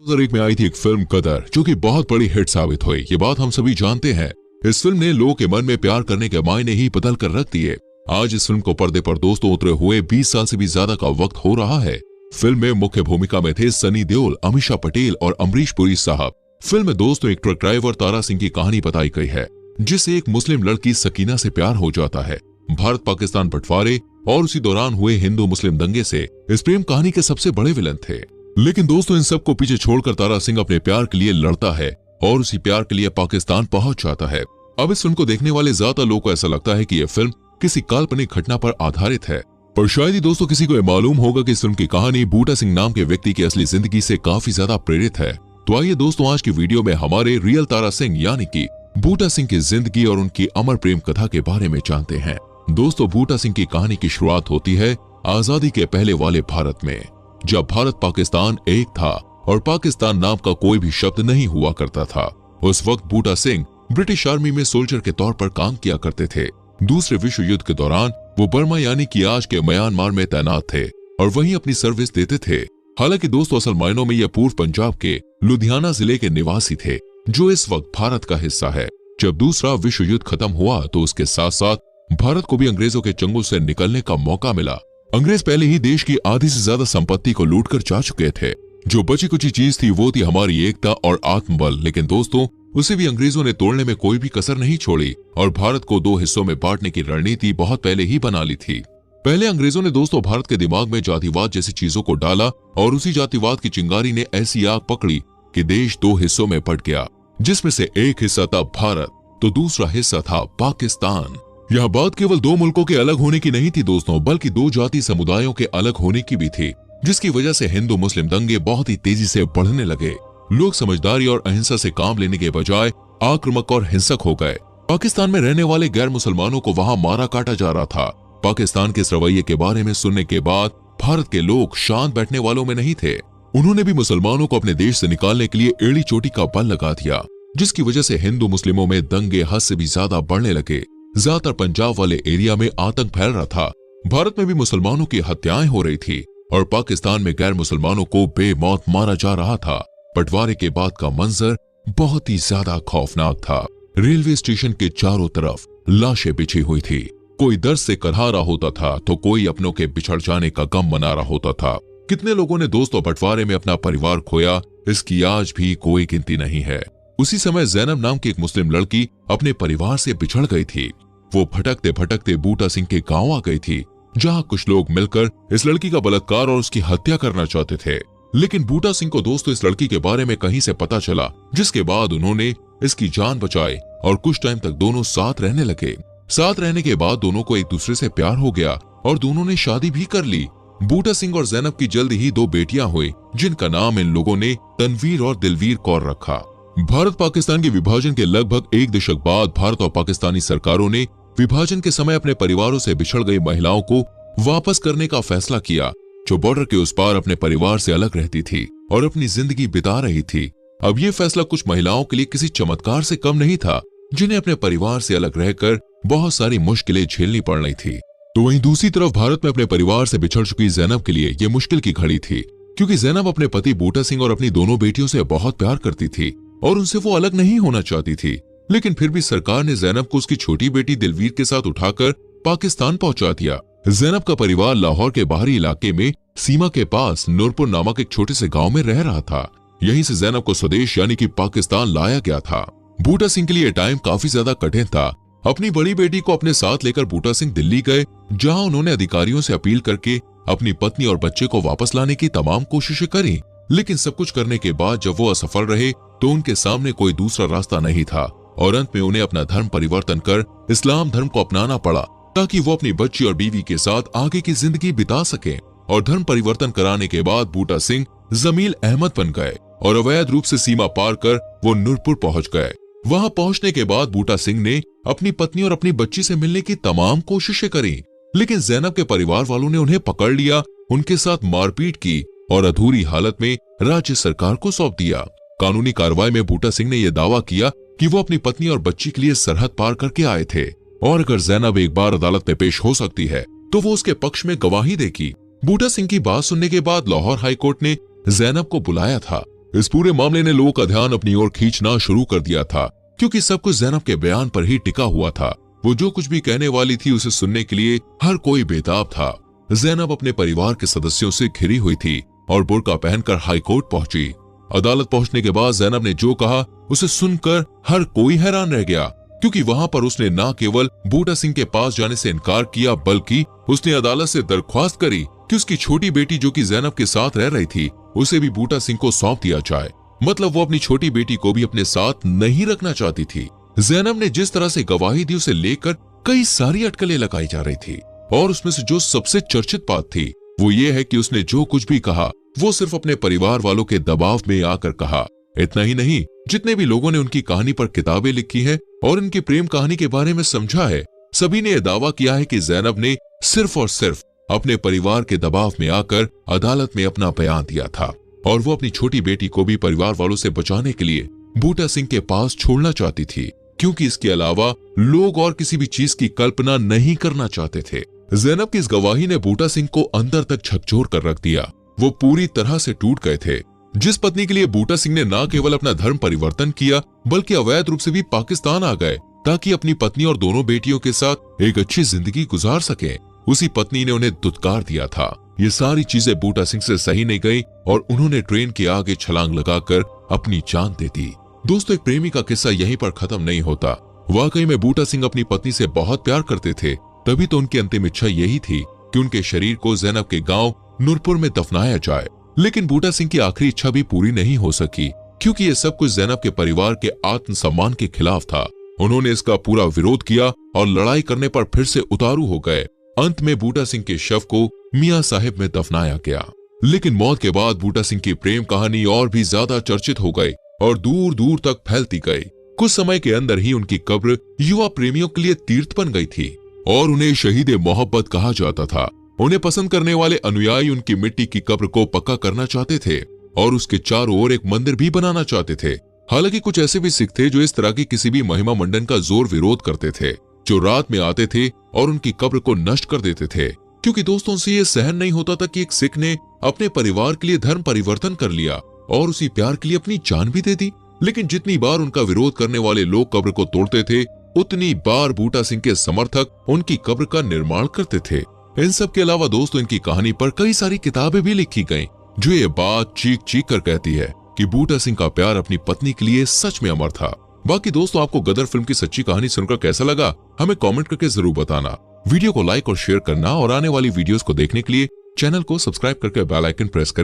2001 में आई थी एक फिल्म कदर, जो कि बहुत बड़ी हिट साबित हुई। ये बात हम सभी जानते हैं। इस फिल्म ने लोगों के मन में प्यार करने के मायने ही बदल कर रख दिए। आज इस फिल्म को पर्दे पर दोस्तों उतरे हुए 20 साल से भी ज्यादा का वक्त हो रहा है। फिल्म में मुख्य भूमिका में थे सनी देओल, अमीषा पटेल और अमरीश पुरी साहब। फिल्म में दोस्तों एक ट्रक ड्राइवर तारा सिंह की कहानी बताई गई है, जिसे एक मुस्लिम लड़की सकीना से प्यार हो जाता है। भारत पाकिस्तान बंटवारे और उसी दौरान हुए हिंदू मुस्लिम दंगे से इस प्रेम कहानी के सबसे बड़े विलन थे। लेकिन दोस्तों इन सब को पीछे छोड़कर तारा सिंह अपने प्यार के लिए लड़ता है और उसी प्यार के लिए पाकिस्तान पहुंच जाता है। अब इस फिल्म को देखने वाले ज्यादा लोगों को ऐसा लगता है कि यह फिल्म किसी काल्पनिक घटना पर आधारित है, पर शायद ही दोस्तों किसी को यह मालूम होगा कि इस फिल्म की कहानी बूटा सिंह नाम के व्यक्ति की असली जिंदगी से काफी ज्यादा प्रेरित है। तो आइए दोस्तों आज की वीडियो में हमारे रियल तारा सिंह यानी कि बूटा सिंह की जिंदगी और उनकी अमर प्रेम कथा के बारे में जानते हैं। दोस्तों बूटा सिंह की कहानी की शुरुआत होती है आजादी के पहले वाले भारत में, जब भारत पाकिस्तान एक था और पाकिस्तान नाम का कोई भी शब्द नहीं हुआ करता था। उस वक्त बूटा सिंह ब्रिटिश आर्मी में सोल्जर के तौर पर काम किया करते थे। दूसरे विश्व युद्ध के दौरान वो बर्मा यानी कि आज के म्यांमार में तैनात थे और वहीं अपनी सर्विस देते थे। हालांकि दोस्तों असल मायनों में यह पूर्व पंजाब के लुधियाना जिले के निवासी थे, जो इस वक्त भारत का हिस्सा है। जब दूसरा विश्व युद्ध खत्म हुआ तो उसके साथ साथ भारत को भी अंग्रेजों के चंगुल से निकलने का मौका मिला। अंग्रेज पहले ही देश की आधी से ज्यादा संपत्ति को लूटकर जा चुके थे। जो बची कुची चीज थी वो थी हमारी एकता और आत्मबल। लेकिन दोस्तों उसे भी अंग्रेजों ने तोड़ने में कोई भी कसर नहीं छोड़ी और भारत को दो हिस्सों में बांटने की रणनीति बहुत पहले ही बना ली थी। पहले अंग्रेजों ने दोस्तों भारत के दिमाग में जातिवाद जैसी चीजों को डाला और उसी जातिवाद की चिंगारी ने ऐसी आग पकड़ी कि देश दो हिस्सों में बट गया, जिसमें से एक हिस्सा था भारत तो दूसरा हिस्सा था पाकिस्तान। यह बात केवल दो मुल्कों के अलग होने की नहीं थी दोस्तों, बल्कि दो जाति समुदायों के अलग होने की भी थी, जिसकी वजह से हिंदू मुस्लिम दंगे बहुत ही तेजी से बढ़ने लगे। लोग समझदारी और अहिंसा से काम लेने के बजाय आक्रामक और हिंसक हो गए। पाकिस्तान में रहने वाले गैर मुसलमानों को वहां मारा काटा जा रहा था। पाकिस्तान के इस रवैये के बारे में सुनने के बाद भारत के लोग शांत बैठने वालों में नहीं थे। उन्होंने भी मुसलमानों को अपने देश से निकालने के लिए एड़ी चोटी का बल लगा दिया, जिसकी वजह से हिंदू मुस्लिमों में दंगे हद से भी ज्यादा बढ़ने लगे। ज्यादातर पंजाब वाले एरिया में आतंक फैल रहा था। भारत में भी मुसलमानों की हत्याएं हो रही थी और पाकिस्तान में गैर मुसलमानों को बेमौत मारा जा रहा था। बंटवारे के बाद का मंजर बहुत ही ज्यादा खौफनाक था। रेलवे स्टेशन के चारों तरफ लाशें बिछी हुई थी। कोई दर्द से करहा रहा होता था तो कोई अपनों के बिछड़ जाने का गम मना रहा होता था। कितने लोगों ने दोस्तों बंटवारे में अपना परिवार खोया, इसकी आज भी कोई गिनती नहीं है। उसी समय जैनब नाम की एक मुस्लिम लड़की अपने परिवार से बिछड़ गई थी। वो भटकते भटकते बूटा सिंह के गांव आ गई थी, जहां कुछ लोग मिलकर इस लड़की का बलात्कार और उसकी हत्या करना चाहते थे। लेकिन बूटा सिंह को दोस्तों इस लड़की के बारे में कहीं से पता चला, जिसके बाद उन्होंने इसकी जान बचाई और कुछ टाइम तक दोनों साथ रहने लगे। साथ रहने के बाद दोनों को एक दूसरे से प्यार हो गया और दोनों ने शादी भी कर ली। बूटा सिंह और जैनब की जल्द ही दो बेटियां हुई, जिनका नाम इन लोगों ने तनवीर और दिलवीर कौर रखा। भारत पाकिस्तान के विभाजन के लगभग एक दशक बाद भारत और पाकिस्तानी सरकारों ने विभाजन के समय अपने परिवारों से बिछड़ गई महिलाओं को वापस करने का फैसला किया, जो बॉर्डर के उस पार अपने परिवार से अलग रहती थी और अपनी जिंदगी बिता रही थी। अब ये फैसला कुछ महिलाओं के लिए किसी चमत्कार से कम नहीं था, जिन्हें अपने परिवार से अलग रहकर बहुत सारी मुश्किलें झेलनी पड़ रही थी। तो वहीं दूसरी तरफ भारत में अपने परिवार से बिछड़ चुकी जैनब के लिए ये मुश्किल की घड़ी थी, क्योंकि जैनब अपने पति बूटा सिंह और अपनी दोनों बेटियों से बहुत प्यार करती थी और उनसे वो अलग नहीं होना चाहती थी। लेकिन फिर भी सरकार ने जैनब को उसकी छोटी बेटी दिलवीर के साथ उठाकर पाकिस्तान पहुंचा दिया। जैनब का परिवार लाहौर के बाहरी इलाके में सीमा के पास नूरपुर नामक एक छोटे से गांव में रह रहा था। यहीं से जैनब को स्वदेश यानी कि पाकिस्तान लाया गया था। बूटा सिंह के लिए टाइम काफी ज्यादा कठिन था। अपनी बड़ी बेटी को अपने साथ लेकर बूटा सिंह दिल्ली गए, जहां उन्होंने अधिकारियों से अपील करके अपनी पत्नी और बच्चे को वापस लाने की तमाम कोशिशें करी। लेकिन सब कुछ करने के बाद जब वो असफल रहे तो उनके सामने कोई दूसरा रास्ता नहीं था और अंत में उन्हें अपना धर्म परिवर्तन कर इस्लाम धर्म को अपनाना पड़ा, ताकि वो अपनी बच्ची और बीवी के साथ आगे की जिंदगी बिता सके। और धर्म परिवर्तन कराने के बाद बूटा सिंह जमील अहमद बन गए और अवैध रूप से सीमा पार कर वो नूरपुर पहुंच गए। वहां पहुंचने के बाद बूटा सिंह ने अपनी पत्नी और अपनी बच्ची से मिलने की तमाम कोशिशें करी, लेकिन जैनब के परिवार वालों ने उन्हें पकड़ लिया, उनके साथ मारपीट की और अधूरी हालत में राज्य सरकार को सौंप दिया। कानूनी कार्रवाई में बूटा सिंह ने यह दावा किया कि वो अपनी पत्नी और बच्ची के लिए सरहद पार करके आए थे और अगर जैनब एक बार अदालत में पेश हो सकती है तो वो उसके पक्ष में गवाही देगी। बूटा सिंह की बात सुनने के बाद लाहौर हाई कोर्ट ने जैनब को बुलाया था इस पूरे मामले ने लोगों का ध्यान अपनी ओर खींचना शुरू कर दिया था, क्योंकि सब कुछ ज़ैनब के बयान पर ही टिका हुआ था। वो जो कुछ भी कहने वाली थी उसे सुनने के लिए हर कोई बेताब था। ज़ैनब अपने परिवार के सदस्यों से घिरी हुई थी और बुर्का पहनकर हाई कोर्ट पहुंची। अदालत पहुंचने के बाद ज़ैनब ने जो कहा उसे सुनकर हर कोई हैरान रह गया, क्योंकि वहां पर उसने न केवल बूटा सिंह के पास जाने से इनकार किया, बल्कि उसने अदालत से दरख्वास्त करी कि उसकी छोटी बेटी जो कि ज़ैनब के साथ रह रही थी उसे भी बूटा सिंह को सौंप दिया जाए। मतलब वो अपनी छोटी बेटी को भी अपने साथ नहीं रखना चाहती थी। ज़ैनब ने जिस तरह से गवाही दी उसे लेकर कई सारी अटकलें लगाई जा रही थी, और उसमें से जो सबसे चर्चित बात थी वो ये है कि उसने जो कुछ भी कहा वो सिर्फ अपने परिवार वालों के दबाव में आकर कहा। इतना ही नहीं, जितने भी लोगों ने उनकी कहानी पर किताबें लिखी है और इनकी प्रेम कहानी के बारे में समझा है, सभी ने यह दावा किया है कि ज़ैनब ने सिर्फ और सिर्फ अपने परिवार के दबाव में आकर अदालत में अपना बयान दिया था, और वो अपनी छोटी बेटी को भी परिवार वालों से बचाने के लिए बूटा सिंह के पास छोड़ना चाहती थी, क्योंकि इसके अलावा लोग और किसी भी चीज की कल्पना नहीं करना चाहते थे। ज़ैनब की इस गवाही ने बूटा सिंह को अंदर तक झकझोर कर रख दिया। वो पूरी तरह से टूट गए थे। जिस पत्नी के लिए बूटा सिंह ने न केवल अपना धर्म परिवर्तन किया, बल्कि अवैध रूप से भी पाकिस्तान आ गए ताकि अपनी पत्नी और दोनों बेटियों के साथ एक अच्छी जिंदगी गुजार सके, उसी पत्नी ने उन्हें दुत्कार दिया था। ये सारी चीजें बूटा सिंह से सही नहीं गई और उन्होंने ट्रेन के आगे छलांग लगाकर अपनी जान दे दी। दोस्तों, एक प्रेमी का किस्सा यहीं पर खत्म नहीं होता। वाकई में बूटा सिंह अपनी पत्नी से बहुत प्यार करते थे, तभी तो उनकी अंतिम इच्छा यही थी कि उनके शरीर को ज़ैनब के गांव नूरपुर में दफनाया जाए। लेकिन बूटा सिंह की आखिरी इच्छा भी पूरी नहीं हो सकी, क्योंकि ये सब कुछ ज़ैनब के परिवार के आत्मसम्मान के खिलाफ था। उन्होंने इसका पूरा विरोध किया और लड़ाई करने पर फिर से उतारू हो गए। अंत में बूटा सिंह के शव को मियां साहिब में दफनाया गया। लेकिन मौत के बाद बूटा सिंह की प्रेम कहानी और भी ज्यादा चर्चित हो गई और दूर दूर तक फैलती गई। कुछ समय के अंदर ही उनकी कब्र युवा प्रेमियों के लिए तीर्थ बन गई थी और उन्हें शहीद मोहब्बत कहा जाता था। उन्हें पसंद करने वाले अनुयायी उनकी मिट्टी की कब्र को पक्का करना चाहते थे और उसके चारों ओर एक मंदिर भी बनाना चाहते थे। हालांकि कुछ ऐसे भी सिख थे जो इस तरह की किसी भी महिमा मंडन का जोर विरोध करते थे, जो रात में आते थे और उनकी कब्र को नष्ट कर देते थे, क्योंकि दोस्तों से ये सहन नहीं होता था कि एक सिख ने अपने परिवार के लिए धर्म परिवर्तन कर लिया और उसी प्यार के लिए अपनी जान भी दे दी। लेकिन जितनी बार उनका विरोध करने वाले लोग कब्र को तोड़ते थे, उतनी बार बूटा सिंह के समर्थक उनकी कब्र का निर्माण करते थे। इन सब के अलावा दोस्तों, इनकी कहानी पर कई सारी किताबें भी लिखी गईं, जो ये बात चीख चीख कर कहती है कि बूटा सिंह का प्यार अपनी पत्नी के लिए सच में अमर था। बाकी दोस्तों, आपको गदर फिल्म की सच्ची कहानी सुनकर कैसा लगा, हमें कमेंट करके जरूर बताना। वीडियो को लाइक और शेयर करना और आने वाली वीडियोस को देखने के लिए चैनल को सब्सक्राइब करके बेल आइकन प्रेस करें।